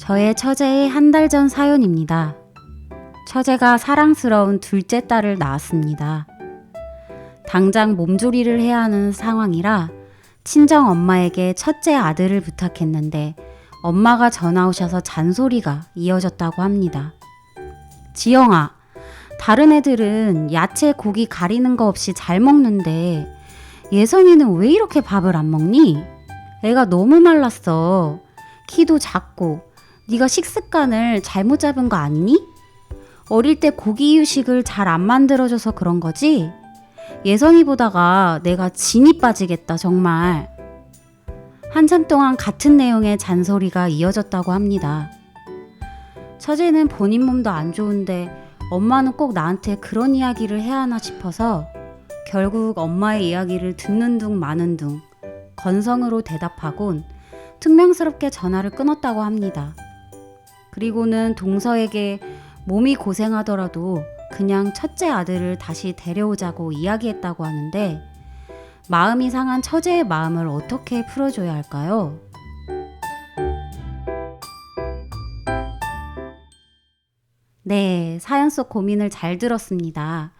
저의 처제의 한 달 전 사연입니다. 처제가 사랑스러운 둘째 딸을 낳았습니다. 당장 몸조리를 해야 하는 상황이라 친정 엄마에게 첫째 아들을 부탁했는데 엄마가 전화 오셔서 잔소리가 이어졌다고 합니다. 지영아, 다른 애들은 야채 고기 가리는 거 없이 잘 먹는데 예성이는 왜 이렇게 밥을 안 먹니? 애가 너무 말랐어. 키도 작고 네가 식습관을 잘못 잡은 거 아니니? 어릴 때 고기 이유식을 잘 안 만들어줘서 그런 거지? 예성이 보다가 내가 진이 빠지겠다 정말. 한참 동안 같은 내용의 잔소리가 이어졌다고 합니다. 처제는 본인 몸도 안 좋은데 엄마는 꼭 나한테 그런 이야기를 해야 하나 싶어서 결국 엄마의 이야기를 듣는 둥 마는 둥 건성으로 대답하곤 퉁명스럽게 전화를 끊었다고 합니다. 그리고는 동서에게 몸이 고생하더라도 그냥 첫째 아들을 다시 데려오자고 이야기했다고 하는데 마음이 상한 처제의 마음을 어떻게 풀어줘야 할까요? 네, 사연 속 고민을 잘 들었습니다.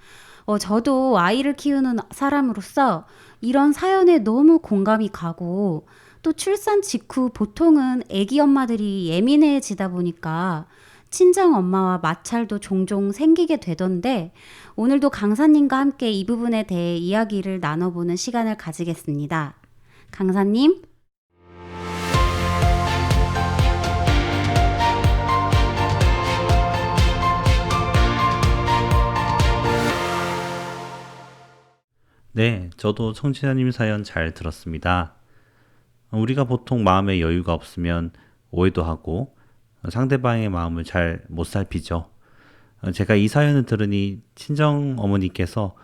저도 아이를 키우는 사람으로서 이런 사연에 너무 공감이 가고 또 출산 직후 보통은 아기 엄마들이 예민해지다 보니까 친정 엄마와 마찰도 종종 생기게 되던데 오늘도 강사님과 함께 이 부분에 대해 이야기를 나눠보는 시간을 가지겠습니다. 강사님? 네, 저도 청취자님 사연 잘 들었습니다. 우리가 보통 마음에 여유가 없으면 오해도 하고 상대방의 마음을 잘 못 살피죠. 제가 이 사연을 들으니 친정 어머니께서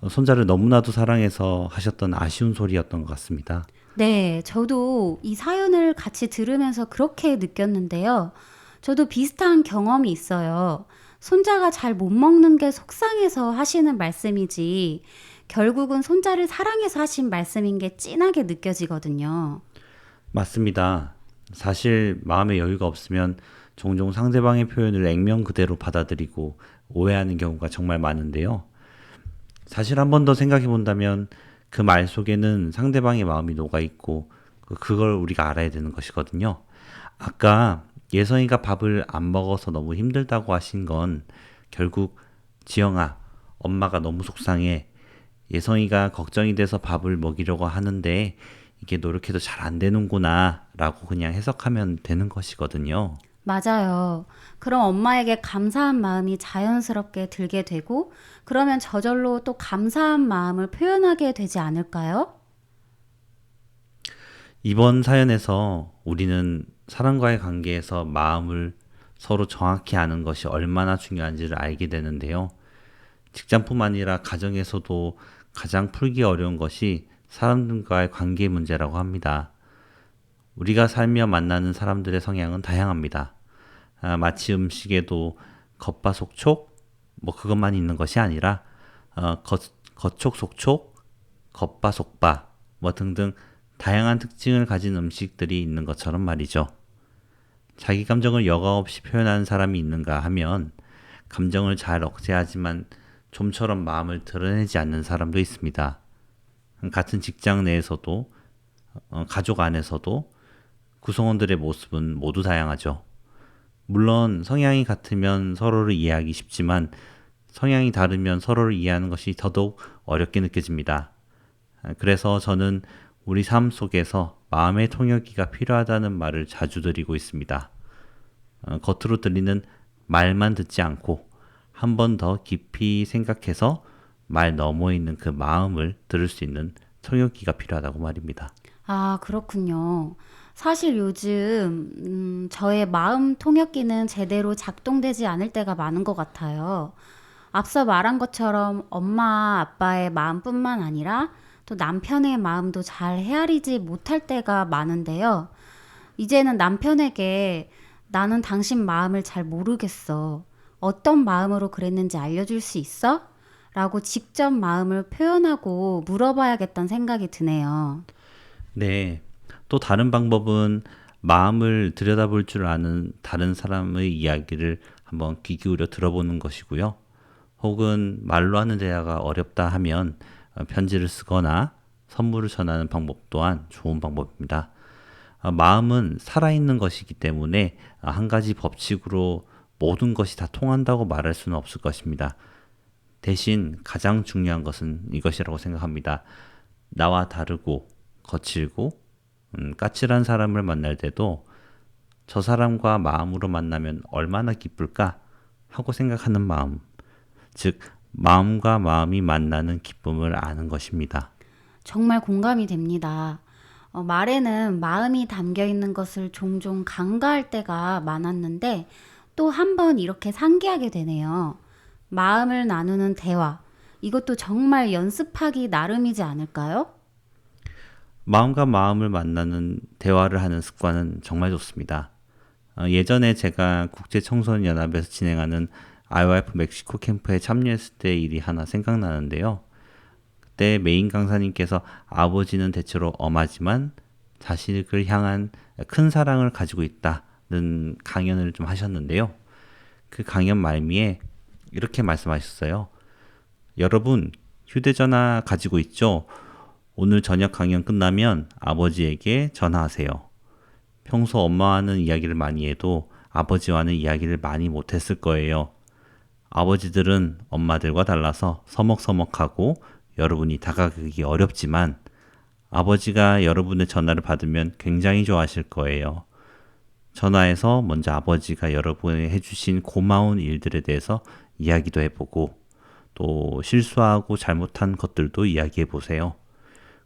손자를 너무나도 사랑해서 하셨던 아쉬운 소리였던 것 같습니다. 네, 저도 이 사연을 같이 들으면서 그렇게 느꼈는데요. 저도 비슷한 경험이 있어요. 손자가 잘 못 먹는 게 속상해서 하시는 말씀이지, 결국은 손자를 사랑해서 하신 말씀인 게 진하게 느껴지거든요. 맞습니다. 사실 마음에 여유가 없으면 종종 상대방의 표현을 액면 그대로 받아들이고 오해하는 경우가 정말 많은데요. 사실 한 번 더 생각해 본다면 그 말 속에는 상대방의 마음이 녹아 있고 그걸 우리가 알아야 되는 것이거든요. 아까 예성이가 밥을 안 먹어서 너무 힘들다고 하신 건 결국 지영아, 엄마가 너무 속상해. 예성이가 걱정이 돼서 밥을 먹이려고 하는데 이게 노력해도 잘 안 되는구나 라고 그냥 해석하면 되는 것이거든요. 맞아요. 그럼 엄마에게 감사한 마음이 자연스럽게 들게 되고, 그러면 저절로 또 감사한 마음을 표현하게 되지 않을까요? 이번 사연에서 우리는 사람과의 관계에서 마음을 서로 정확히 아는 것이 얼마나 중요한지를 알게 되는데요. 직장뿐만 아니라 가정에서도 가장 풀기 어려운 것이 사람들과의 관계 문제라고 합니다. 우리가 살며 만나는 사람들의 성향은 다양합니다. 마치 음식에도 겉바속촉 그것만 있는 것이 아니라 겉촉속촉, 겉바속바 등등 다양한 특징을 가진 음식들이 있는 것처럼 말이죠. 자기 감정을 여과 없이 표현하는 사람이 있는가 하면 감정을 잘 억제하지만 좀처럼 마음을 드러내지 않는 사람도 있습니다. 같은 직장 내에서도 가족 안에서도 구성원들의 모습은 모두 다양하죠. 물론 성향이 같으면 서로를 이해하기 쉽지만 성향이 다르면 서로를 이해하는 것이 더더욱 어렵게 느껴집니다. 그래서 저는 우리 삶 속에서 마음의 통역기가 필요하다는 말을 자주 드리고 있습니다. 겉으로 들리는 말만 듣지 않고 한 번 더 깊이 생각해서 말 너머에 있는 그 마음을 들을 수 있는 통역기가 필요하다고 말입니다. 아, 그렇군요. 사실 요즘 저의 마음 통역기는 제대로 작동되지 않을 때가 많은 것 같아요. 앞서 말한 것처럼 엄마, 아빠의 마음뿐만 아니라 또 남편의 마음도 잘 헤아리지 못할 때가 많은데요. 이제는 남편에게 나는 당신 마음을 잘 모르겠어. 어떤 마음으로 그랬는지 알려줄 수 있어? 라고 직접 마음을 표현하고 물어봐야겠다는 생각이 드네요. 네. 또 다른 방법은 마음을 들여다볼 줄 아는 다른 사람의 이야기를 한번 귀 기울여 들어보는 것이고요. 혹은 말로 하는 대화가 어렵다 하면 편지를 쓰거나 선물을 전하는 방법 또한 좋은 방법입니다. 마음은 살아있는 것이기 때문에 한 가지 법칙으로 모든 것이 다 통한다고 말할 수는 없을 것입니다. 대신 가장 중요한 것은 이것이라고 생각합니다. 나와 다르고 거칠고 까칠한 사람을 만날 때도 저 사람과 마음으로 만나면 얼마나 기쁠까 하고 생각하는 마음, 즉 마음과 마음이 만나는 기쁨을 아는 것입니다. 정말 공감이 됩니다. 말에는 마음이 담겨 있는 것을 종종 간과할 때가 많았는데 또 한 번 이렇게 상기하게 되네요. 마음을 나누는 대화, 이것도 정말 연습하기 나름이지 않을까요? 마음과 마음을 만나는 대화를 하는 습관은 정말 좋습니다. 예전에 제가 국제청소년연합에서 진행하는 IYF 멕시코 캠프에 참여했을 때 일이 하나 생각나는데요. 그때 메인 강사님께서 아버지는 대체로 엄하지만 자식을 향한 큰 사랑을 가지고 있다는 강연을 좀 하셨는데요. 그 강연 말미에 이렇게 말씀하셨어요. 여러분, 휴대전화 가지고 있죠? 오늘 저녁 강연 끝나면 아버지에게 전화하세요. 평소 엄마와는 이야기를 많이 해도 아버지와는 이야기를 많이 못했을 거예요. 아버지들은 엄마들과 달라서 서먹서먹하고 여러분이 다가가기 어렵지만 아버지가 여러분의 전화를 받으면 굉장히 좋아하실 거예요. 전화해서 먼저 아버지가 여러분이 해주신 고마운 일들에 대해서 이야기도 해보고 또 실수하고 잘못한 것들도 이야기해 보세요.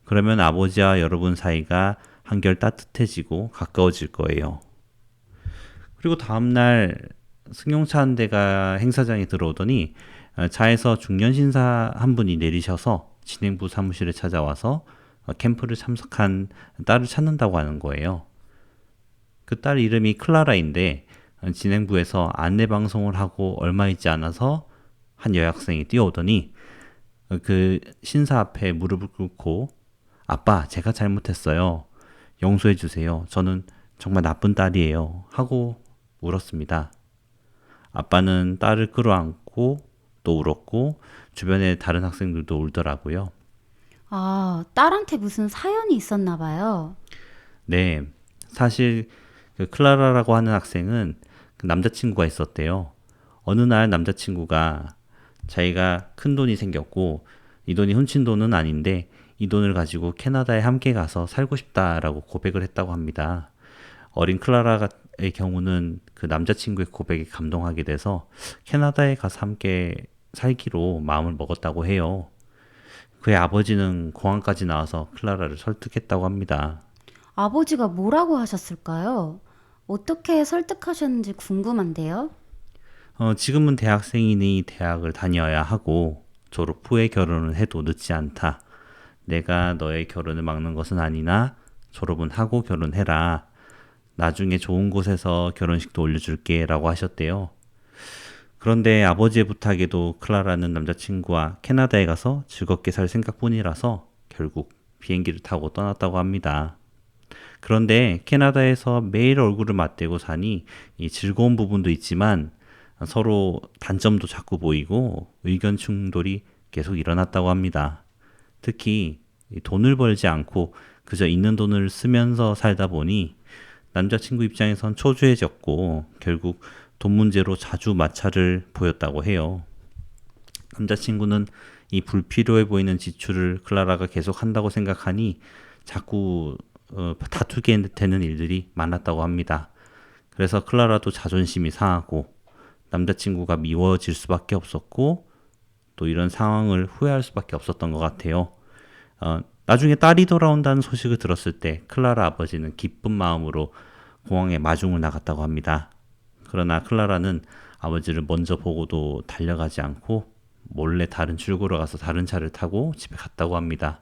그러면 아버지와 여러분 사이가 한결 따뜻해지고 가까워질 거예요. 그리고 다음날 승용차 한 대가 행사장에 들어오더니 차에서 중년 신사 한 분이 내리셔서 진행부 사무실에 찾아와서 캠프를 참석한 딸을 찾는다고 하는 거예요. 그 딸 이름이 클라라인데 진행부에서 안내 방송을 하고 얼마 있지 않아서 한 여학생이 뛰어오더니 그 신사 앞에 무릎을 꿇고 아빠, 제가 잘못했어요. 용서해 주세요. 저는 정말 나쁜 딸이에요. 하고 울었습니다. 아빠는 딸을 끌어안고 또 울었고 주변에 다른 학생들도 울더라고요. 아, 딸한테 무슨 사연이 있었나 봐요. 네, 사실 그 클라라라고 하는 학생은 그 남자친구가 있었대요. 어느 날 남자친구가 자기가 큰 돈이 생겼고 이 돈이 훔친 돈은 아닌데 이 돈을 가지고 캐나다에 함께 가서 살고 싶다라고 고백을 했다고 합니다. 어린 클라라의 경우는 그 남자친구의 고백에 감동하게 돼서 캐나다에 가서 함께 살기로 마음을 먹었다고 해요. 그의 아버지는 공항까지 나와서 클라라를 설득했다고 합니다. 아버지가 뭐라고 하셨을까요? 어떻게 설득하셨는지 궁금한데요. 지금은 대학생이니 대학을 다녀야 하고 졸업 후에 결혼을 해도 늦지 않다. 내가 너의 결혼을 막는 것은 아니나 졸업은 하고 결혼해라. 나중에 좋은 곳에서 결혼식도 올려줄게 라고 하셨대요. 그런데 아버지의 부탁에도 클라라는 남자친구와 캐나다에 가서 즐겁게 살 생각뿐이라서 결국 비행기를 타고 떠났다고 합니다. 그런데 캐나다에서 매일 얼굴을 맞대고 사니 이 즐거운 부분도 있지만 서로 단점도 자꾸 보이고 의견 충돌이 계속 일어났다고 합니다. 특히 이 돈을 벌지 않고 그저 있는 돈을 쓰면서 살다 보니 남자친구 입장에선 초조해졌고 결국 돈 문제로 자주 마찰을 보였다고 해요. 남자친구는 이 불필요해 보이는 지출을 클라라가 계속 한다고 생각하니 자꾸 다투게 되는 일들이 많았다고 합니다. 그래서 클라라도 자존심이 상하고 남자친구가 미워질 수밖에 없었고 또 이런 상황을 후회할 수밖에 없었던 것 같아요. 나중에 딸이 돌아온다는 소식을 들었을 때 클라라 아버지는 기쁜 마음으로 공항에 마중을 나갔다고 합니다. 그러나 클라라는 아버지를 먼저 보고도 달려가지 않고 몰래 다른 출구로 가서 다른 차를 타고 집에 갔다고 합니다.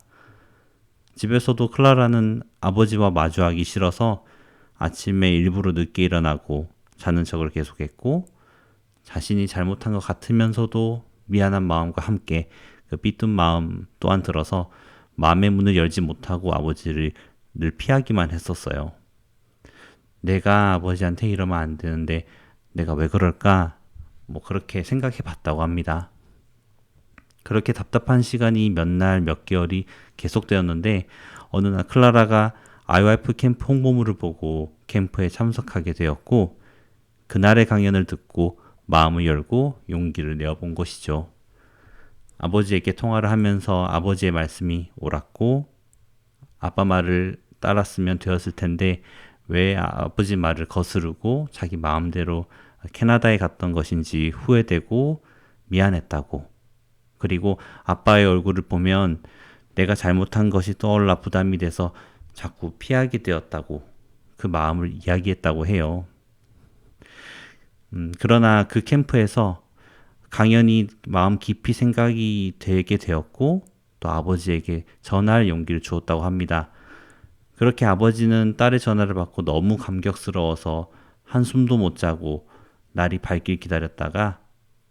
집에서도 클라라는 아버지와 마주하기 싫어서 아침에 일부러 늦게 일어나고 자는 척을 계속했고 자신이 잘못한 것 같으면서도 미안한 마음과 함께 그 삐뚤 마음 또한 들어서 마음의 문을 열지 못하고 아버지를 늘 피하기만 했었어요. 내가 아버지한테 이러면 안 되는데 내가 왜 그럴까? 뭐 그렇게 생각해 봤다고 합니다. 그렇게 답답한 시간이 몇 날, 몇 개월이 계속되었는데 어느 날 클라라가 IYF 캠프 홍보물을 보고 캠프에 참석하게 되었고 그날의 강연을 듣고 마음을 열고 용기를 내어본 것이죠. 아버지에게 통화를 하면서 아버지의 말씀이 옳았고 아빠 말을 따랐으면 되었을 텐데 왜 아버지 말을 거스르고 자기 마음대로 캐나다에 갔던 것인지 후회되고 미안했다고. 그리고 아빠의 얼굴을 보면 내가 잘못한 것이 떠올라 부담이 돼서 자꾸 피하게 되었다고 그 마음을 이야기했다고 해요. 그러나 그 캠프에서 강연히 마음 깊이 생각이 되게 되었고 또 아버지에게 전할 용기를 주었다고 합니다. 그렇게 아버지는 딸의 전화를 받고 너무 감격스러워서 한숨도 못 자고 날이 밝길 기다렸다가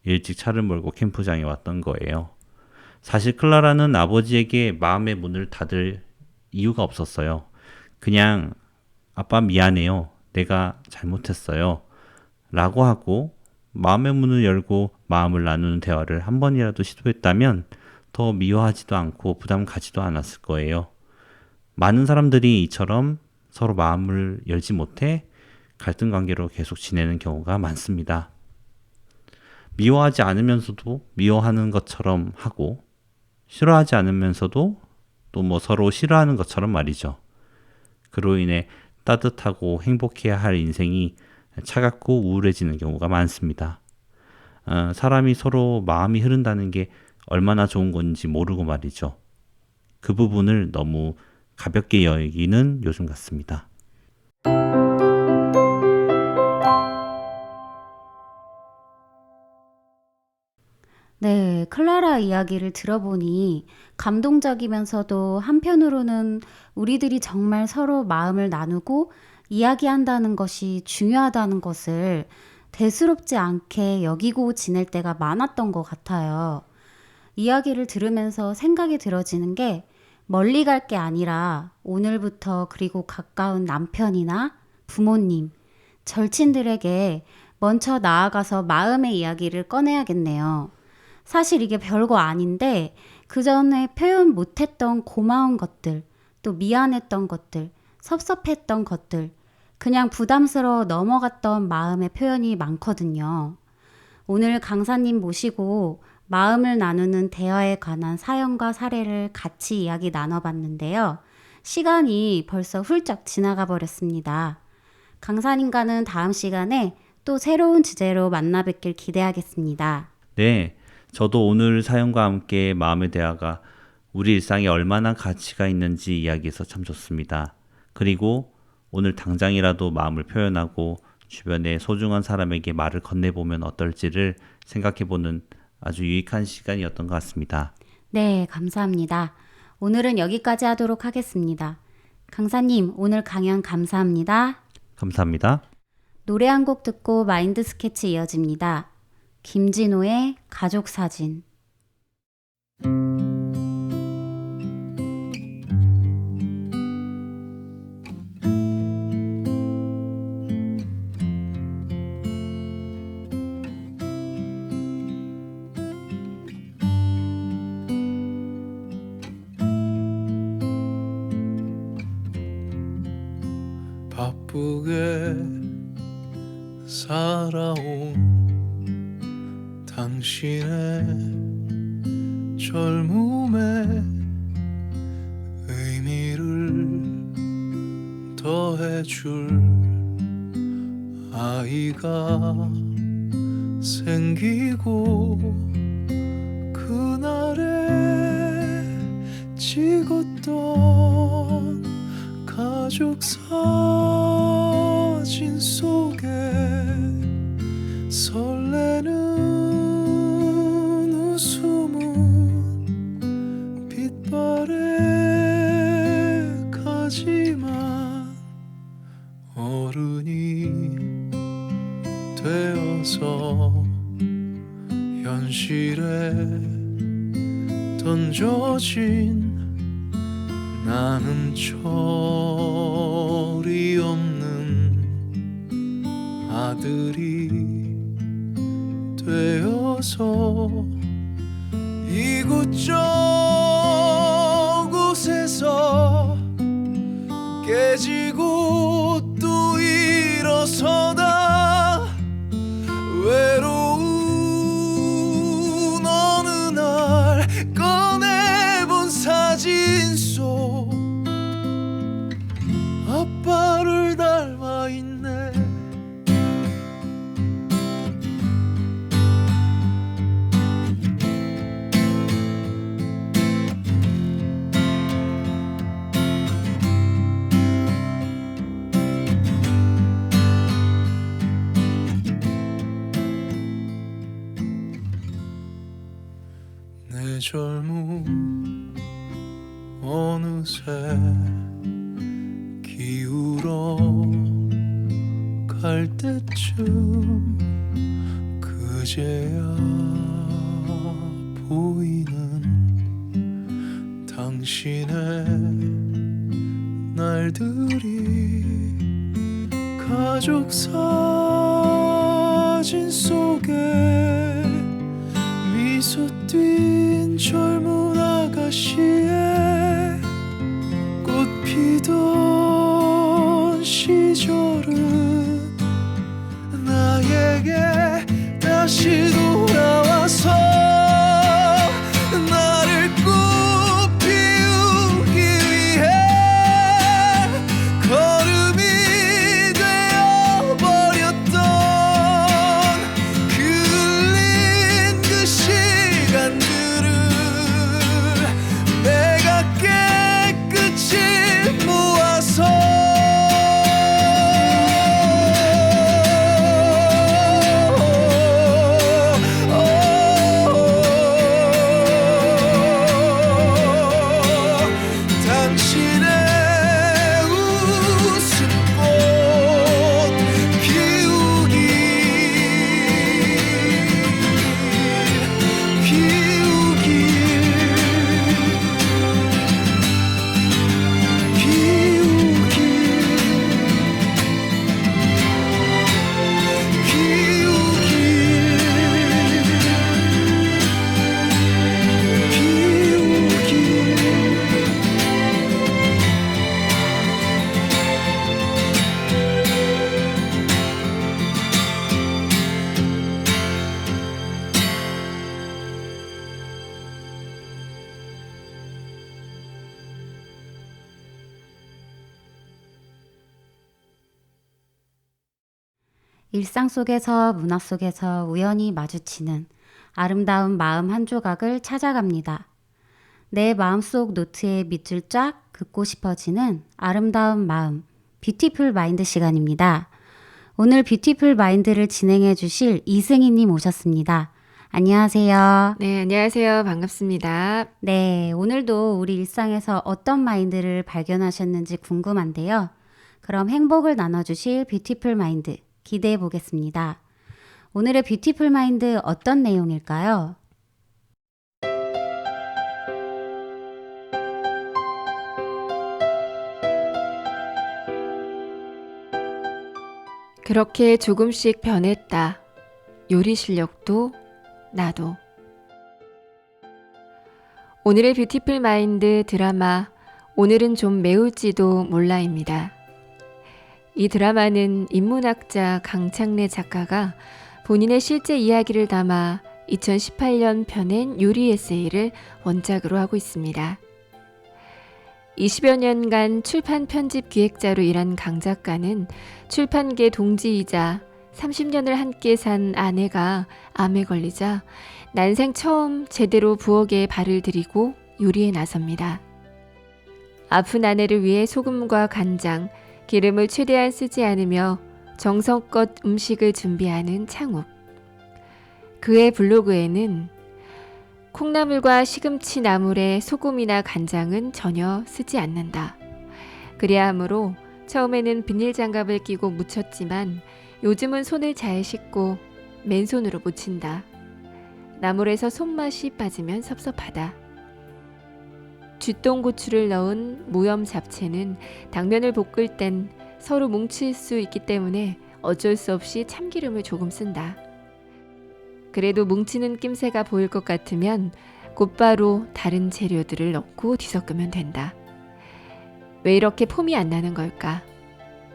일찍 차를 몰고 캠프장에 왔던 거예요. 사실 클라라는 아버지에게 마음의 문을 닫을 이유가 없었어요. 그냥 아빠 미안해요. 내가 잘못했어요. 라고 하고 마음의 문을 열고 마음을 나누는 대화를 한 번이라도 시도했다면 더 미워하지도 않고 부담 가지도 않았을 거예요. 많은 사람들이 이처럼 서로 마음을 열지 못해 갈등 관계로 계속 지내는 경우가 많습니다. 미워하지 않으면서도 미워하는 것처럼 하고 싫어하지 않으면서도 또 뭐 서로 싫어하는 것처럼 말이죠. 그로 인해 따뜻하고 행복해야 할 인생이 차갑고 우울해지는 경우가 많습니다. 사람이 서로 마음이 흐른다는 게 얼마나 좋은 건지 모르고 말이죠. 그 부분을 너무 가볍게 여기는 요즘 같습니다. 네, 클라라 이야기를 들어보니 감동적이면서도 한편으로는 우리들이 정말 서로 마음을 나누고 이야기한다는 것이 중요하다는 것을 대수롭지 않게 여기고 지낼 때가 많았던 것 같아요. 이야기를 들으면서 생각이 들어지는 게 멀리 갈 게 아니라 오늘부터 그리고 가까운 남편이나 부모님, 절친들에게 먼저 나아가서 마음의 이야기를 꺼내야겠네요. 사실 이게 별거 아닌데 그 전에 표현 못했던 고마운 것들, 또 미안했던 것들, 섭섭했던 것들, 그냥 부담스러워 넘어갔던 마음의 표현이 많거든요. 오늘 강사님 모시고 마음을 나누는 대화에 관한 사연과 사례를 같이 이야기 나눠봤는데요. 시간이 벌써 훌쩍 지나가 버렸습니다. 강사님과는 다음 시간에 또 새로운 주제로 만나 뵙길 기대하겠습니다. 네, 저도 오늘 사연과 함께 마음의 대화가 우리 일상에 얼마나 가치가 있는지 이야기해서 참 좋습니다. 그리고 오늘 당장이라도 마음을 표현하고 주변의 소중한 사람에게 말을 건네보면 어떨지를 생각해보는 아주 유익한 시간이었던 것 같습니다. 네, 감사합니다. 오늘은 여기까지 하도록 하겠습니다. 강사님, 오늘 강연 감사합니다. 감사합니다. 노래 한 곡 듣고 마인드 스케치 이어집니다. 김진호의 가족 사진. 바쁘게 살아온 당신의 젊음에 의미를 더해줄 아이가 생기고 그날에 찍었던 가족 사진 속에 설레는 웃음은 빛바래 가지만 어른이 되어서 현실에 던져진 나는 철이 없는 아들이 되어서 이곳저곳에서 깨지고 또 일어서다 외로운 어느 날 꺼내본 사진 속 아빠를 닮아 있네. 내 젊음 어느새 기울어 갈 때쯤 그제야 보이는 당신의 날들이 가족 사진 속에 미소 띈 젊은 아가씨의 꽃 피던 시절은 나에게 다시 돌아와서 나를 꽃 피우기 위해 걸음이 되어버렸던 그 흘린 그 시간들을 내가 깨끗이 모아서 당신의 웃음꽃 피우기 일상 속에서 문화 속에서 우연히 마주치는 아름다운 마음 한 조각을 찾아갑니다. 내 마음속 노트에 밑줄 쫙 긋고 싶어지는 아름다운 마음, 뷰티풀 마인드 시간입니다. 오늘 뷰티풀 마인드를 진행해 주실 이승희님 오셨습니다. 안녕하세요. 네, 안녕하세요. 반갑습니다. 네, 오늘도 우리 일상에서 어떤 마인드를 발견하셨는지 궁금한데요. 그럼 행복을 나눠주실 뷰티풀 마인드 기대해 보겠습니다. 오늘의 뷰티풀 마인드 어떤 내용일까요? 그렇게 조금씩 변했다. 요리 실력도 나도. 오늘의 뷰티풀 마인드 드라마 오늘은 좀 매울지도 몰라입니다. 이 드라마는 인문학자 강창래 작가가 본인의 실제 이야기를 담아 2018년 펴낸 요리 에세이를 원작으로 하고 있습니다. 20여 년간 출판 편집 기획자로 일한 강 작가는 출판계 동지이자 30년을 함께 산 아내가 암에 걸리자 난생 처음 제대로 부엌에 발을 들이고 요리에 나섭니다. 아픈 아내를 위해 소금과 간장, 기름을 최대한 쓰지 않으며 정성껏 음식을 준비하는 창욱. 그의 블로그에는 콩나물과 시금치 나물에 소금이나 간장은 전혀 쓰지 않는다. 그래야 하므로 처음에는 비닐장갑을 끼고 무쳤지만 요즘은 손을 잘 씻고 맨손으로 무친다. 나물에서 손맛이 빠지면 섭섭하다. 쥐똥고추를 넣은 무염 잡채는 당면을 볶을 땐 서로 뭉칠 수 있기 때문에 어쩔 수 없이 참기름을 조금 쓴다. 그래도 뭉치는 낌새가 보일 것 같으면 곧바로 다른 재료들을 넣고 뒤섞으면 된다. 왜 이렇게 폼이 안 나는 걸까?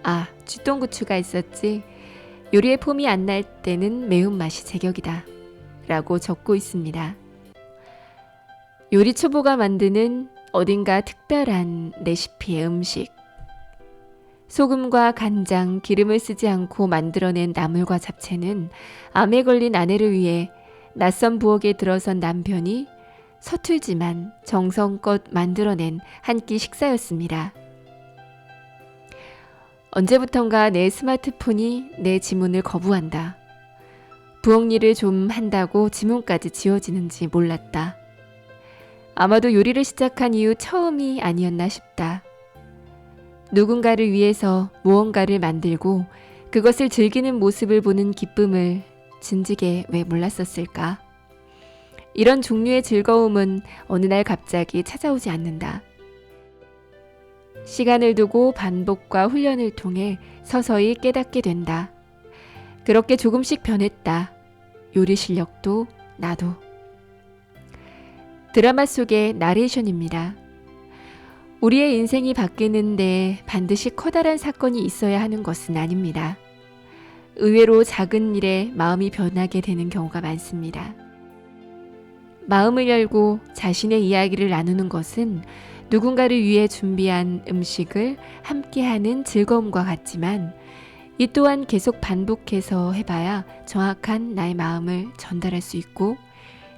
아, 쥐똥고추가 있었지. 요리에 폼이 안 날 때는 매운맛이 제격이다. 라고 적고 있습니다. 요리 초보가 만드는 어딘가 특별한 레시피의 음식. 소금과 간장, 기름을 쓰지 않고 만들어낸 나물과 잡채는 암에 걸린 아내를 위해 낯선 부엌에 들어선 남편이 서툴지만 정성껏 만들어낸 한 끼 식사였습니다. 언제부턴가 내 스마트폰이 내 지문을 거부한다. 부엌 일을 좀 한다고 지문까지 지워지는지 몰랐다. 아마도 요리를 시작한 이후 처음이 아니었나 싶다. 누군가를 위해서 무언가를 만들고 그것을 즐기는 모습을 보는 기쁨을 진즉에 왜 몰랐었을까? 이런 종류의 즐거움은 어느 날 갑자기 찾아오지 않는다. 시간을 두고 반복과 훈련을 통해 서서히 깨닫게 된다. 그렇게 조금씩 변했다. 요리 실력도 나도. 드라마 속의 나레이션입니다. 우리의 인생이 바뀌는데 반드시 커다란 사건이 있어야 하는 것은 아닙니다. 의외로 작은 일에 마음이 변하게 되는 경우가 많습니다. 마음을 열고 자신의 이야기를 나누는 것은 누군가를 위해 준비한 음식을 함께하는 즐거움과 같지만 이 또한 계속 반복해서 해봐야 정확한 나의 마음을 전달할 수 있고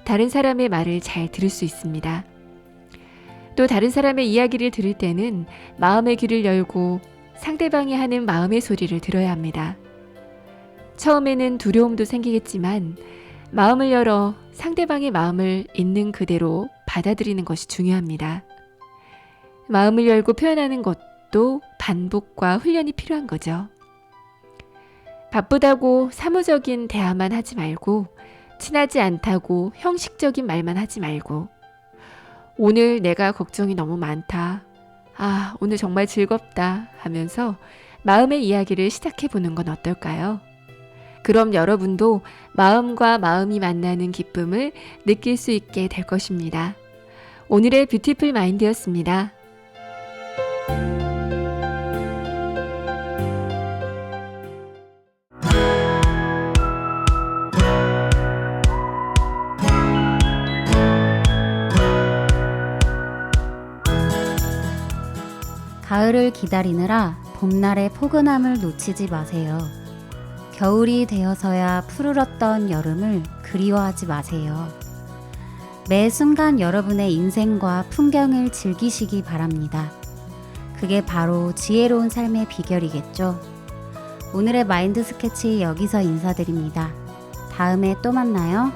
다른 사람의 말을 잘 들을 수 있습니다. 또 다른 사람의 이야기를 들을 때는 마음의 귀를 열고 상대방이 하는 마음의 소리를 들어야 합니다. 처음에는 두려움도 생기겠지만 마음을 열어 상대방의 마음을 있는 그대로 받아들이는 것이 중요합니다. 마음을 열고 표현하는 것도 반복과 훈련이 필요한 거죠. 바쁘다고 사무적인 대화만 하지 말고 친하지 않다고 형식적인 말만 하지 말고 오늘 내가 걱정이 너무 많다. 아, 오늘 정말 즐겁다 하면서 마음의 이야기를 시작해보는 건 어떨까요? 그럼 여러분도 마음과 마음이 만나는 기쁨을 느낄 수 있게 될 것입니다. 오늘의 뷰티풀 마인드였습니다. 가을을 기다리느라 봄날의 포근함을 놓치지 마세요. 겨울이 되어서야 푸르렀던 여름을 그리워하지 마세요. 매 순간 여러분의 인생과 풍경을 즐기시기 바랍니다. 그게 바로 지혜로운 삶의 비결이겠죠. 오늘의 마인드 스케치 여기서 인사드립니다. 다음에 또 만나요.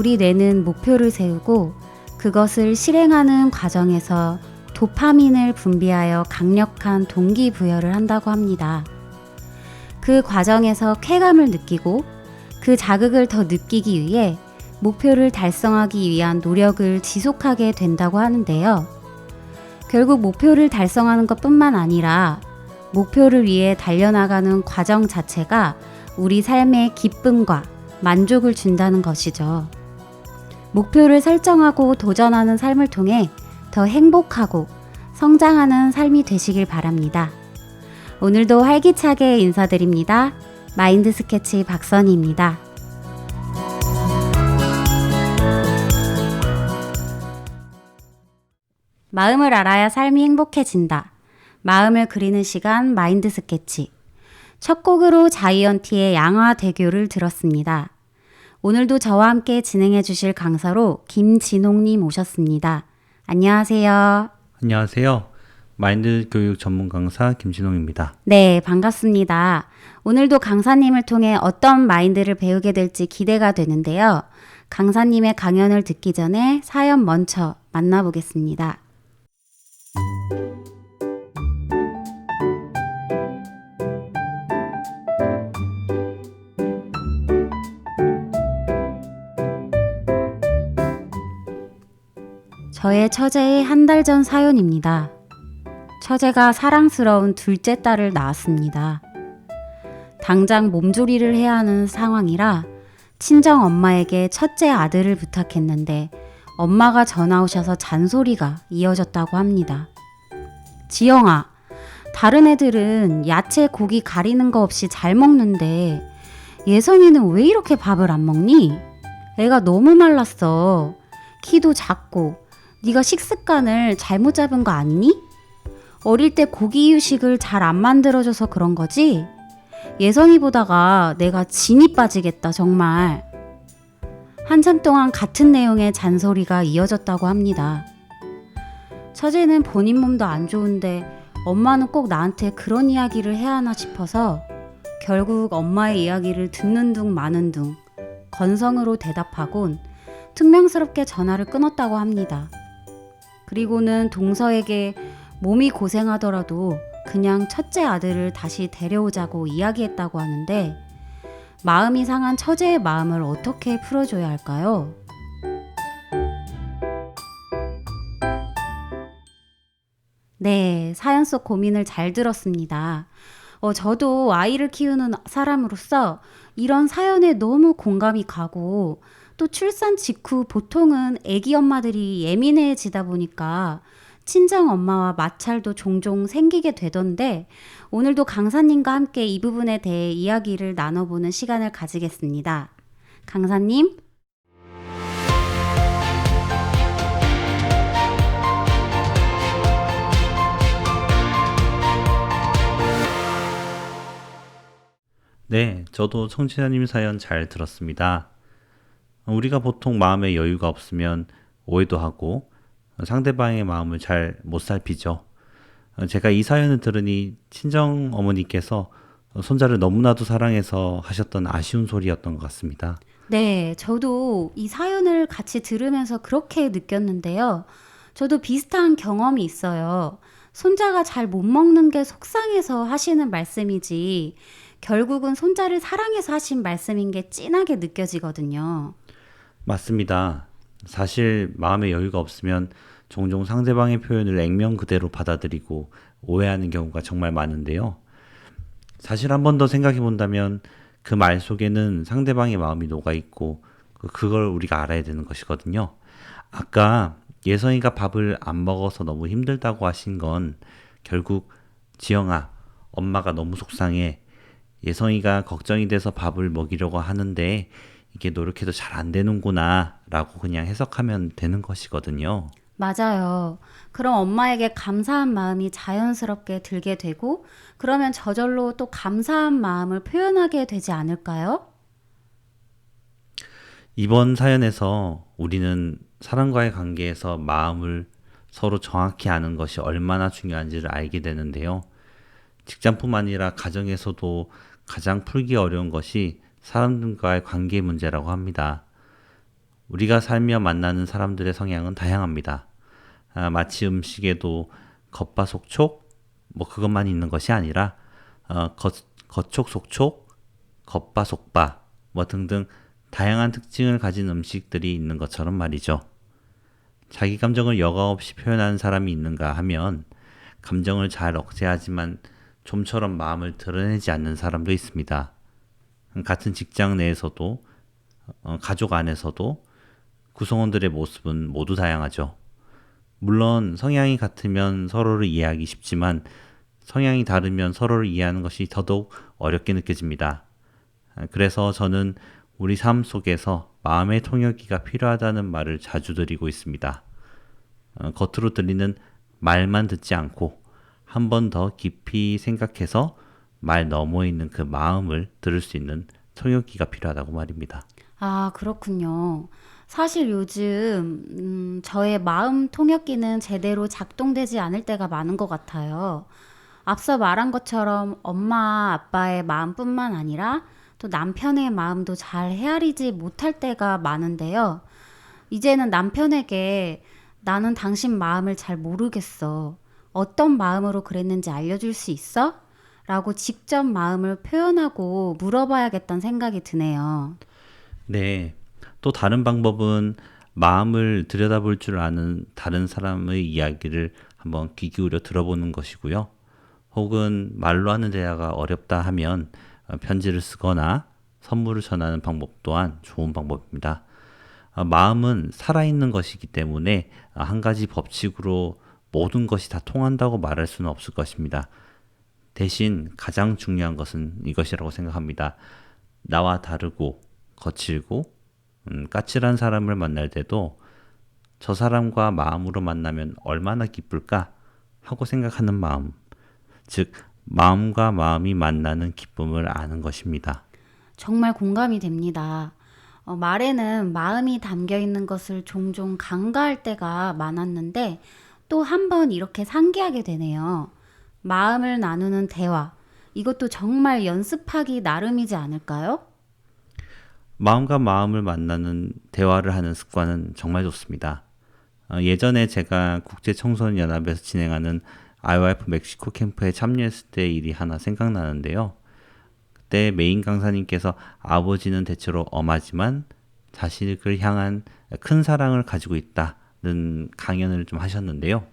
우리 뇌는 목표를 세우고 그것을 실행하는 과정에서 도파민을 분비하여 강력한 동기부여를 한다고 합니다. 그 과정에서 쾌감을 느끼고 그 자극을 더 느끼기 위해 목표를 달성하기 위한 노력을 지속하게 된다고 하는데요. 결국 목표를 달성하는 것뿐만 아니라 목표를 위해 달려나가는 과정 자체가 우리 삶에 기쁨과 만족을 준다는 것이죠. 목표를 설정하고 도전하는 삶을 통해 더 행복하고 성장하는 삶이 되시길 바랍니다. 오늘도 활기차게 인사드립니다. 마인드 스케치 박선희입니다. 마음을 알아야 삶이 행복해진다. 마음을 그리는 시간 마인드 스케치. 첫 곡으로 자이언티의 양화대교를 들었습니다. 오늘도 저와 함께 진행해 주실 강사로 김진홍님 오셨습니다. 안녕하세요. 안녕하세요. 마인드 교육 전문 강사 김진홍입니다. 네, 반갑습니다. 오늘도 강사님을 통해 어떤 마인드를 배우게 될지 기대가 되는데요. 강사님의 강연을 듣기 전에 사연 먼저 만나보겠습니다. 저의 처제의 한 달 전 사연입니다. 처제가 사랑스러운 둘째 딸을 낳았습니다. 당장 몸조리를 해야 하는 상황이라 친정 엄마에게 첫째 아들을 부탁했는데 엄마가 전화 오셔서 잔소리가 이어졌다고 합니다. 지영아, 다른 애들은 야채 고기 가리는 거 없이 잘 먹는데 예성이는 왜 이렇게 밥을 안 먹니? 애가 너무 말랐어. 키도 작고 네가 식습관을 잘못 잡은 거 아니니? 어릴 때 고기 유식을 잘 안 만들어줘서 그런 거지? 예성이 보다가 내가 진이 빠지겠다 정말. 한참 동안 같은 내용의 잔소리가 이어졌다고 합니다. 처제는 본인 몸도 안 좋은데 엄마는 꼭 나한테 그런 이야기를 해야 하나 싶어서 결국 엄마의 이야기를 듣는 둥 마는 둥 건성으로 대답하곤 퉁명스럽게 전화를 끊었다고 합니다. 그리고는 동서에게 몸이 고생하더라도 그냥 첫째 아들을 다시 데려오자고 이야기했다고 하는데 마음이 상한 처제의 마음을 어떻게 풀어줘야 할까요? 네, 사연 속 고민을 잘 들었습니다. 저도 아이를 키우는 사람으로서 이런 사연에 너무 공감이 가고 또 출산 직후 보통은 아기 엄마들이 예민해지다 보니까 친정 엄마와 마찰도 종종 생기게 되던데 오늘도 강사님과 함께 이 부분에 대해 이야기를 나눠보는 시간을 가지겠습니다. 강사님. 네, 저도 청취자님 사연 잘 들었습니다. 우리가 보통 마음에 여유가 없으면 오해도 하고 상대방의 마음을 잘 못 살피죠. 제가 이 사연을 들으니 친정 어머니께서 손자를 너무나도 사랑해서 하셨던 아쉬운 소리였던 것 같습니다. 네, 저도 이 사연을 같이 들으면서 그렇게 느꼈는데요. 저도 비슷한 경험이 있어요. 손자가 잘 못 먹는 게 속상해서 하시는 말씀이지 결국은 손자를 사랑해서 하신 말씀인 게 진하게 느껴지거든요. 맞습니다. 사실 마음에 여유가 없으면 종종 상대방의 표현을 액면 그대로 받아들이고 오해하는 경우가 정말 많은데요. 사실 한 번 더 생각해 본다면 그 말 속에는 상대방의 마음이 녹아있고 그걸 우리가 알아야 되는 것이거든요. 아까 예성이가 밥을 안 먹어서 너무 힘들다고 하신 건 결국 지영아, 엄마가 너무 속상해. 예성이가 걱정이 돼서 밥을 먹이려고 하는데 이게 노력해도 잘 안 되는구나 라고 그냥 해석하면 되는 것이거든요. 맞아요. 그럼 엄마에게 감사한 마음이 자연스럽게 들게 되고 그러면 저절로 또 감사한 마음을 표현하게 되지 않을까요? 이번 사연에서 우리는 사람과의 관계에서 마음을 서로 정확히 아는 것이 얼마나 중요한지를 알게 되는데요. 직장뿐만 아니라 가정에서도 가장 풀기 어려운 것이 사람들과의 관계 문제라고 합니다. 우리가 살며 만나는 사람들의 성향은 다양합니다. 마치 음식에도 겉바속촉, 뭐 그것만 있는 것이 아니라 겉촉속촉, 겉바속바, 뭐 등등 다양한 특징을 가진 음식들이 있는 것처럼 말이죠. 자기 감정을 여과 없이 표현하는 사람이 있는가 하면 감정을 잘 억제하지만 좀처럼 마음을 드러내지 않는 사람도 있습니다. 같은 직장 내에서도 가족 안에서도 구성원들의 모습은 모두 다양하죠. 물론 성향이 같으면 서로를 이해하기 쉽지만 성향이 다르면 서로를 이해하는 것이 더더욱 어렵게 느껴집니다. 그래서 저는 우리 삶 속에서 마음의 통역이가 필요하다는 말을 자주 드리고 있습니다. 겉으로 들리는 말만 듣지 않고 한 번 더 깊이 생각해서 말 너머에 있는 그 마음을 들을 수 있는 통역기가 필요하다고 말입니다. 아, 그렇군요. 사실 요즘 저의 마음 통역기는 제대로 작동되지 않을 때가 많은 것 같아요. 앞서 말한 것처럼 엄마, 아빠의 마음뿐만 아니라 또 남편의 마음도 잘 헤아리지 못할 때가 많은데요. 이제는 남편에게 나는 당신 마음을 잘 모르겠어. 어떤 마음으로 그랬는지 알려줄 수 있어? 라고 직접 마음을 표현하고 물어봐야겠다는 생각이 드네요. 네. 또 다른 방법은 마음을 들여다볼 줄 아는 다른 사람의 이야기를 한번 귀 기울여 들어보는 것이고요. 혹은 말로 하는 대화가 어렵다 하면 편지를 쓰거나 선물을 전하는 방법 또한 좋은 방법입니다. 마음은 살아있는 것이기 때문에 한 가지 법칙으로 모든 것이 다 통한다고 말할 수는 없을 것입니다. 대신 가장 중요한 것은 이것이라고 생각합니다. 나와 다르고 거칠고 까칠한 사람을 만날 때도 저 사람과 마음으로 만나면 얼마나 기쁠까 하고 생각하는 마음, 즉 마음과 마음이 만나는 기쁨을 아는 것입니다. 정말 공감이 됩니다. 말에는 마음이 담겨 있는 것을 종종 간과할 때가 많았는데 또 한 번 이렇게 상기하게 되네요. 마음을 나누는 대화, 이것도 정말 연습하기 나름이지 않을까요? 마음과 마음을 만나는 대화를 하는 습관은 정말 좋습니다. 예전에 제가 국제청소년연합에서 진행하는 IYF 멕시코 캠프에 참여했을 때 일이 하나 생각나는데요. 그때 메인 강사님께서 아버지는 대체로 엄하지만 자식을 향한 큰 사랑을 가지고 있다는 강연을 좀 하셨는데요.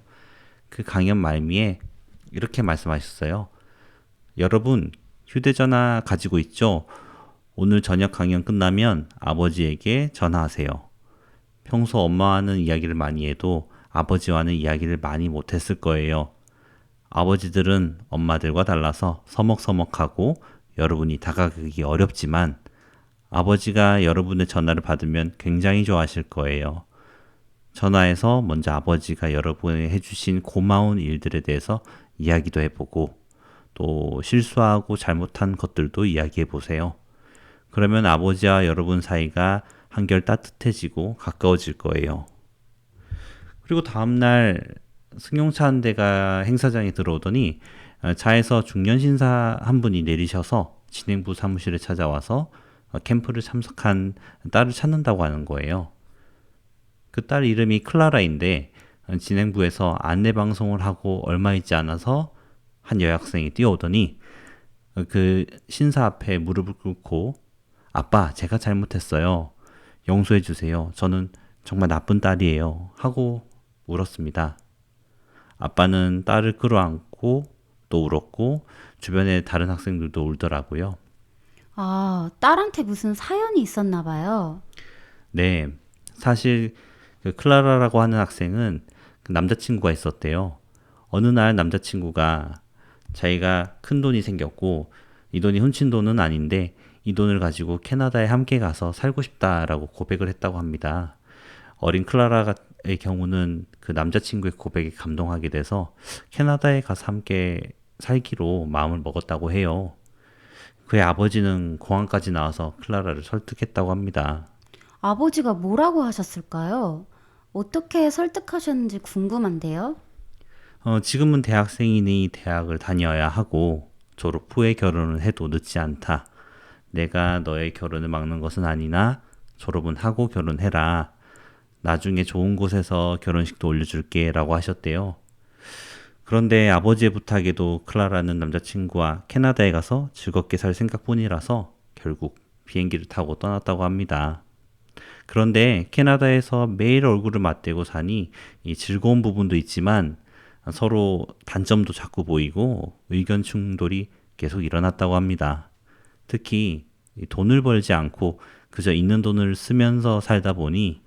그 강연 말미에 이렇게 말씀하셨어요. 여러분, 휴대전화 가지고 있죠? 오늘 저녁 강연 끝나면 아버지에게 전화하세요. 평소 엄마와는 이야기를 많이 해도 아버지와는 이야기를 많이 못했을 거예요. 아버지들은 엄마들과 달라서 서먹서먹하고 여러분이 다가가기 어렵지만 아버지가 여러분의 전화를 받으면 굉장히 좋아하실 거예요. 전화해서 먼저 아버지가 여러분이 해주신 고마운 일들에 대해서 이야기도 해보고 또 실수하고 잘못한 것들도 이야기해 보세요. 그러면 아버지와 여러분 사이가 한결 따뜻해지고 가까워질 거예요. 그리고 다음날 승용차 한 대가 행사장에 들어오더니 차에서 중년신사 한 분이 내리셔서 진행부 사무실에 찾아와서 캠프를 참석한 딸을 찾는다고 하는 거예요. 그 딸 이름이 클라라인데 진행부에서 안내방송을 하고 얼마 있지 않아서 한 여학생이 뛰어오더니 그 신사 앞에 무릎을 꿇고 아빠, 제가 잘못했어요. 용서해 주세요. 저는 정말 나쁜 딸이에요. 하고 울었습니다. 아빠는 딸을 끌어안고 또 울었고 주변에 다른 학생들도 울더라고요. 아, 딸한테 무슨 사연이 있었나 봐요. 네, 사실 그 클라라라고 하는 학생은 그 남자친구가 있었대요. 어느 날 남자친구가 자기가 큰 돈이 생겼고 이 돈이 훔친 돈은 아닌데 이 돈을 가지고 캐나다에 함께 가서 살고 싶다라고 고백을 했다고 합니다. 어린 클라라의 경우는 그 남자친구의 고백에 감동하게 돼서 캐나다에 가서 함께 살기로 마음을 먹었다고 해요. 그의 아버지는 공항까지 나와서 클라라를 설득했다고 합니다. 아버지가 뭐라고 하셨을까요? 어떻게 설득하셨는지 궁금한데요. 지금은 대학생이니 대학을 다녀야 하고 졸업 후에 결혼을 해도 늦지 않다. 내가 너의 결혼을 막는 것은 아니나 졸업은 하고 결혼해라. 나중에 좋은 곳에서 결혼식도 올려줄게 라고 하셨대요. 그런데 아버지의 부탁에도 클라라는 남자친구와 캐나다에 가서 즐겁게 살 생각뿐이라서 결국 비행기를 타고 떠났다고 합니다. 그런데 캐나다에서 매일 얼굴을 맞대고 사니 이 즐거운 부분도 있지만 서로 단점도 자꾸 보이고 의견 충돌이 계속 일어났다고 합니다. 특히 이 돈을 벌지 않고 그저 있는 돈을 쓰면서 살다 보니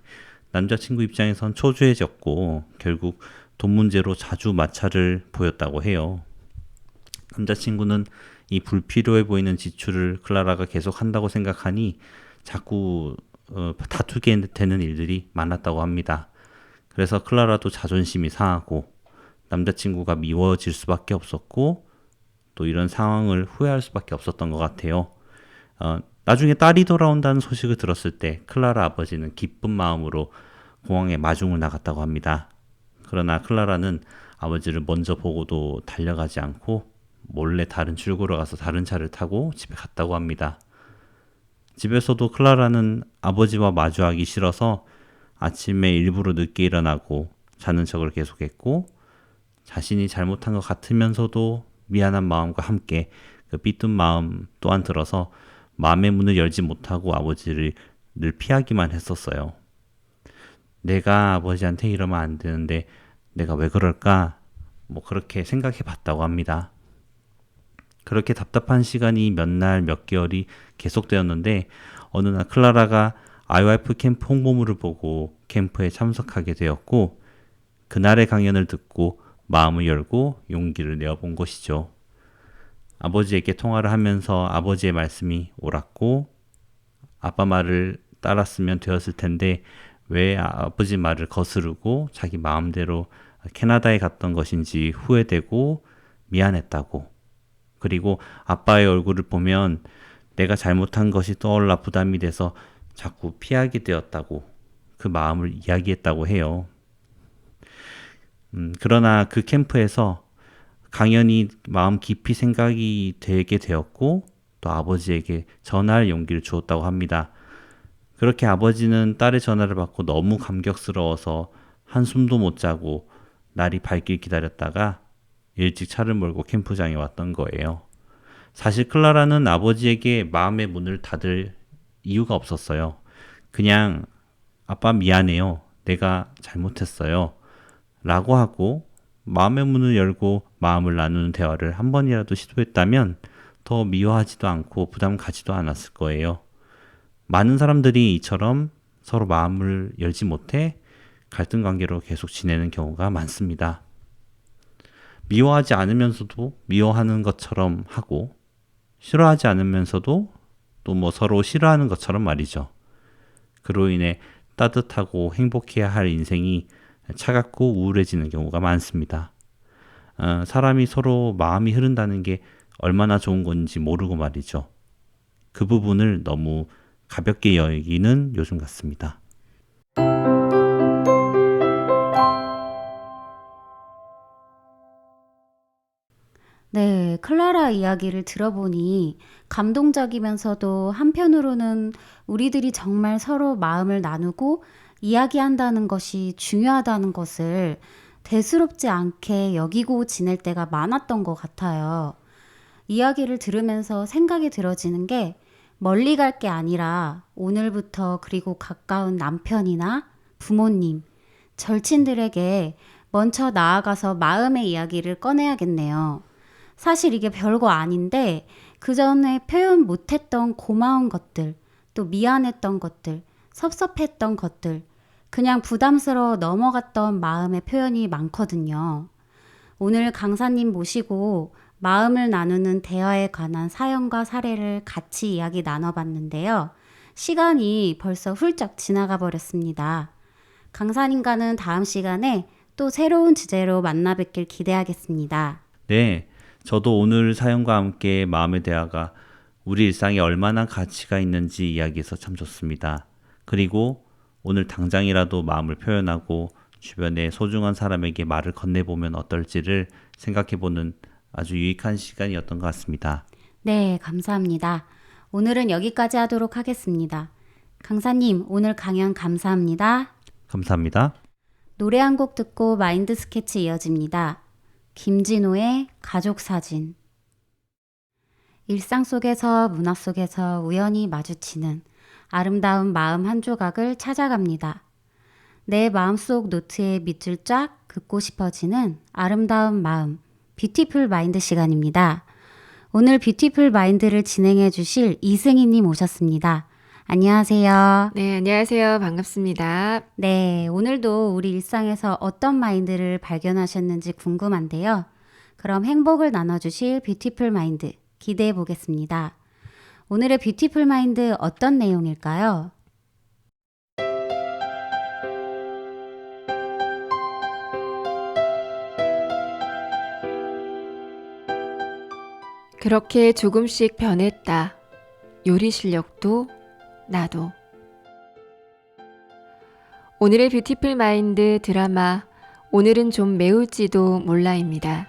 남자친구 입장에선 초조해졌고 결국 돈 문제로 자주 마찰을 보였다고 해요. 남자친구는 이 불필요해 보이는 지출을 클라라가 계속 한다고 생각하니 자꾸 다투게 되는 일들이 많았다고 합니다. 그래서 클라라도 자존심이 상하고 남자친구가 미워질 수밖에 없었고 또 이런 상황을 후회할 수밖에 없었던 것 같아요. 나중에 딸이 돌아온다는 소식을 들었을 때 클라라 아버지는 기쁜 마음으로 공항에 마중을 나갔다고 합니다. 그러나 클라라는 아버지를 먼저 보고도 달려가지 않고 몰래 다른 출구로 가서 다른 차를 타고 집에 갔다고 합니다. 집에서도 클라라는 아버지와 마주하기 싫어서 아침에 일부러 늦게 일어나고 자는 척을 계속했고 자신이 잘못한 것 같으면서도 미안한 마음과 함께 그 삐뚤 마음 또한 들어서 마음의 문을 열지 못하고 아버지를 늘 피하기만 했었어요. 내가 아버지한테 이러면 안 되는데 내가 왜 그럴까? 그렇게 생각해 봤다고 합니다. 그렇게 답답한 시간이 몇 날, 몇 개월이 계속되었는데 어느 날 클라라가 IYF 캠프 홍보물을 보고 캠프에 참석하게 되었고 그날의 강연을 듣고 마음을 열고 용기를 내어본 것이죠. 아버지에게 통화를 하면서 아버지의 말씀이 옳았고 아빠 말을 따랐으면 되었을 텐데 왜 아버지 말을 거스르고 자기 마음대로 캐나다에 갔던 것인지 후회되고 미안했다고. 그리고 아빠의 얼굴을 보면 내가 잘못한 것이 떠올라 부담이 돼서 자꾸 피하게 되었다고 그 마음을 이야기했다고 해요. 그러나 그 캠프에서 강연히 마음 깊이 생각이 되게 되었고 또 아버지에게 전화할 용기를 주었다고 합니다. 그렇게 아버지는 딸의 전화를 받고 너무 감격스러워서 한숨도 못 자고 날이 밝길 기다렸다가 일찍 차를 몰고 캠프장에 왔던 거예요. 사실 클라라는 아버지에게 마음의 문을 닫을 이유가 없었어요. 그냥 아빠 미안해요. 내가 잘못했어요. 라고 하고 마음의 문을 열고 마음을 나누는 대화를 한 번이라도 시도했다면 더 미워하지도 않고 부담 가지도 않았을 거예요. 많은 사람들이 이처럼 서로 마음을 열지 못해 갈등 관계로 계속 지내는 경우가 많습니다. 미워하지 않으면서도 미워하는 것처럼 하고 싫어하지 않으면서도 또 서로 싫어하는 것처럼 말이죠. 그로 인해 따뜻하고 행복해야 할 인생이 차갑고 우울해지는 경우가 많습니다. 사람이 서로 마음이 흐른다는 게 얼마나 좋은 건지 모르고 말이죠. 그 부분을 너무 가볍게 여기는 요즘 같습니다. 네, 클라라 이야기를 들어보니 감동적이면서도 한편으로는 우리들이 정말 서로 마음을 나누고 이야기한다는 것이 중요하다는 것을 대수롭지 않게 여기고 지낼 때가 많았던 것 같아요. 이야기를 들으면서 생각이 들어지는 게 멀리 갈 게 아니라 오늘부터 그리고 가까운 남편이나 부모님, 절친들에게 먼저 나아가서 마음의 이야기를 꺼내야겠네요. 사실 이게 별거 아닌데 그 전에 표현 못했던 고마운 것들, 또 미안했던 것들, 섭섭했던 것들, 그냥 부담스러워 넘어갔던 마음의 표현이 많거든요. 오늘 강사님 모시고 마음을 나누는 대화에 관한 사연과 사례를 같이 이야기 나눠봤는데요. 시간이 벌써 훌쩍 지나가 버렸습니다. 강사님과는 다음 시간에 또 새로운 주제로 만나 뵙길 기대하겠습니다. 네, 저도 오늘 사연과 함께 마음의 대화가 우리 일상에 얼마나 가치가 있는지 이야기해서 참 좋습니다. 그리고 오늘 당장이라도 마음을 표현하고 주변의 소중한 사람에게 말을 건네보면 어떨지를 생각해보는 아주 유익한 시간이었던 것 같습니다. 네, 감사합니다. 오늘은 여기까지 하도록 하겠습니다. 강사님, 오늘 강연 감사합니다. 감사합니다. 노래 한 곡 듣고 마인드 스케치 이어집니다. 김진호의 가족사진. 일상 속에서 문화 속에서 우연히 마주치는 아름다운 마음 한 조각을 찾아갑니다. 내 마음속 노트에 밑줄 쫙 긋고 싶어지는 아름다운 마음, 뷰티풀 마인드 시간입니다. 오늘 뷰티풀 마인드를 진행해 주실 이승희님 오셨습니다. 안녕하세요. 네, 안녕하세요. 반갑습니다. 네, 오늘도 우리 일상에서 어떤 마인드를 발견하셨는지 궁금한데요. 그럼 행복을 나눠주실 뷰티풀 마인드 기대해 보겠습니다. 오늘의 뷰티풀 마인드 어떤 내용일까요? 그렇게 조금씩 변했다. 요리 실력도 나도. 오늘의 뷰티풀 마인드 드라마 오늘은 좀 매울지도 몰라입니다.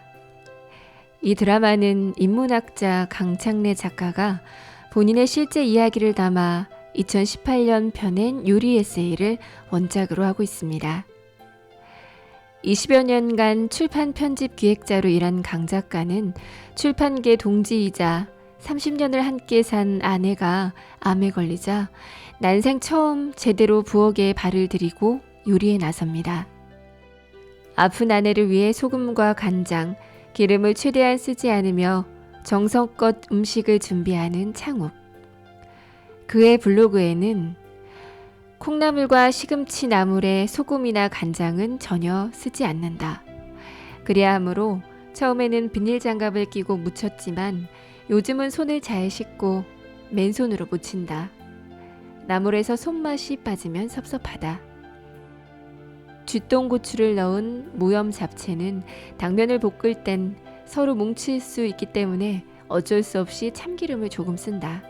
이 드라마는 인문학자 강창래 작가가 본인의 실제 이야기를 담아 2018년 펴낸 요리 에세이를 원작으로 하고 있습니다. 20여 년간 출판 편집 기획자로 일한 강 작가는 출판계 동지이자 30년을 함께 산 아내가 암에 걸리자 난생 처음 제대로 부엌에 발을 들이고 요리에 나섭니다. 아픈 아내를 위해 소금과 간장, 기름을 최대한 쓰지 않으며 정성껏 음식을 준비하는 창욱. 그의 블로그에는 콩나물과 시금치 나물에 소금이나 간장은 전혀 쓰지 않는다. 그래야 하므로 처음에는 비닐장갑을 끼고 무쳤지만 요즘은 손을 잘 씻고 맨손으로 무친다. 나물에서 손맛이 빠지면 섭섭하다. 쥐똥고추를 넣은 무염 잡채는 당면을 볶을 땐 서로 뭉칠 수 있기 때문에 어쩔 수 없이 참기름을 조금 쓴다.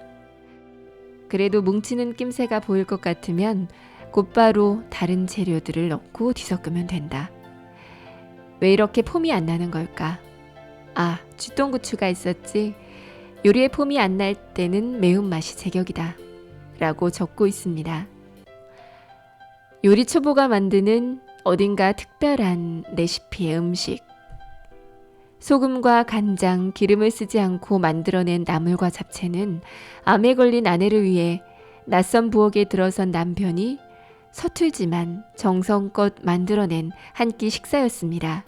그래도 뭉치는 낌새가 보일 것 같으면 곧바로 다른 재료들을 넣고 뒤섞으면 된다. 왜 이렇게 폼이 안 나는 걸까? 아, 쥐똥고추가 있었지. 요리에 폼이 안 날 때는 매운맛이 제격이다. 라고 적고 있습니다. 요리 초보가 만드는 어딘가 특별한 레시피의 음식. 소금과 간장, 기름을 쓰지 않고 만들어낸 나물과 잡채는 암에 걸린 아내를 위해 낯선 부엌에 들어선 남편이 서툴지만 정성껏 만들어낸 한 끼 식사였습니다.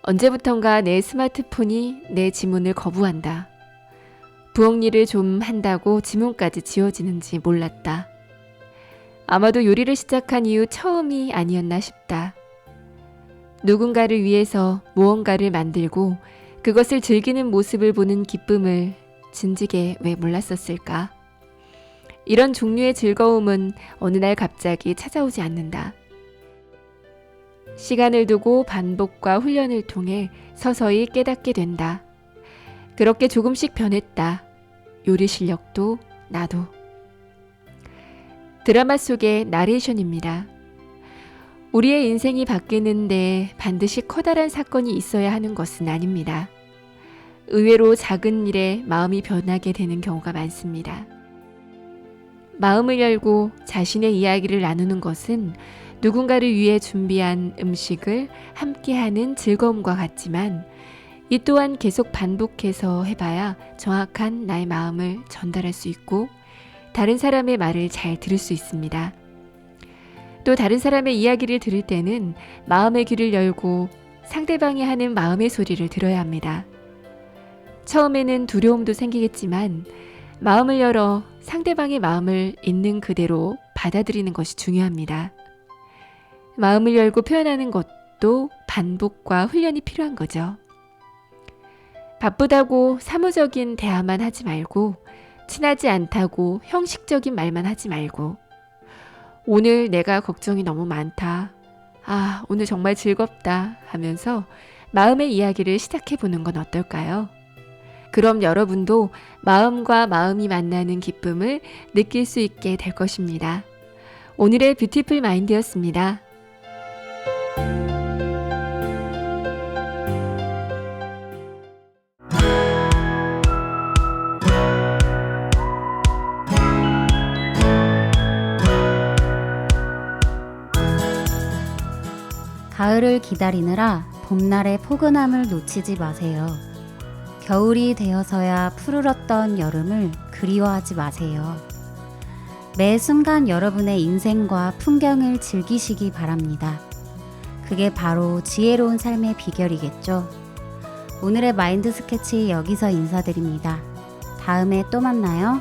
언제부턴가 내 스마트폰이 내 지문을 거부한다. 부엌 일을 좀 한다고 지문까지 지워지는지 몰랐다. 아마도 요리를 시작한 이후 처음이 아니었나 싶다. 누군가를 위해서 무언가를 만들고 그것을 즐기는 모습을 보는 기쁨을 진즉에 왜 몰랐었을까? 이런 종류의 즐거움은 어느 날 갑자기 찾아오지 않는다. 시간을 두고 반복과 훈련을 통해 서서히 깨닫게 된다. 그렇게 조금씩 변했다. 요리 실력도 나도. 드라마 속의 나레이션입니다. 우리의 인생이 바뀌는데 반드시 커다란 사건이 있어야 하는 것은 아닙니다. 의외로 작은 일에 마음이 변하게 되는 경우가 많습니다. 마음을 열고 자신의 이야기를 나누는 것은 누군가를 위해 준비한 음식을 함께하는 즐거움과 같지만 이 또한 계속 반복해서 해봐야 정확한 나의 마음을 전달할 수 있고 다른 사람의 말을 잘 들을 수 있습니다. 또 다른 사람의 이야기를 들을 때는 마음의 귀를 열고 상대방이 하는 마음의 소리를 들어야 합니다. 처음에는 두려움도 생기겠지만 마음을 열어 상대방의 마음을 있는 그대로 받아들이는 것이 중요합니다. 마음을 열고 표현하는 것도 반복과 훈련이 필요한 거죠. 바쁘다고 사무적인 대화만 하지 말고 친하지 않다고 형식적인 말만 하지 말고 오늘 내가 걱정이 너무 많다. 아, 오늘 정말 즐겁다 하면서 마음의 이야기를 시작해보는 건 어떨까요? 그럼 여러분도 마음과 마음이 만나는 기쁨을 느낄 수 있게 될 것입니다. 오늘의 뷰티풀 마인드였습니다. 가을을 기다리느라 봄날의 포근함을 놓치지 마세요. 겨울이 되어서야 푸르렀던 여름을 그리워하지 마세요. 매 순간 여러분의 인생과 풍경을 즐기시기 바랍니다. 그게 바로 지혜로운 삶의 비결이겠죠. 오늘의 마인드 스케치 여기서 인사드립니다. 다음에 또 만나요.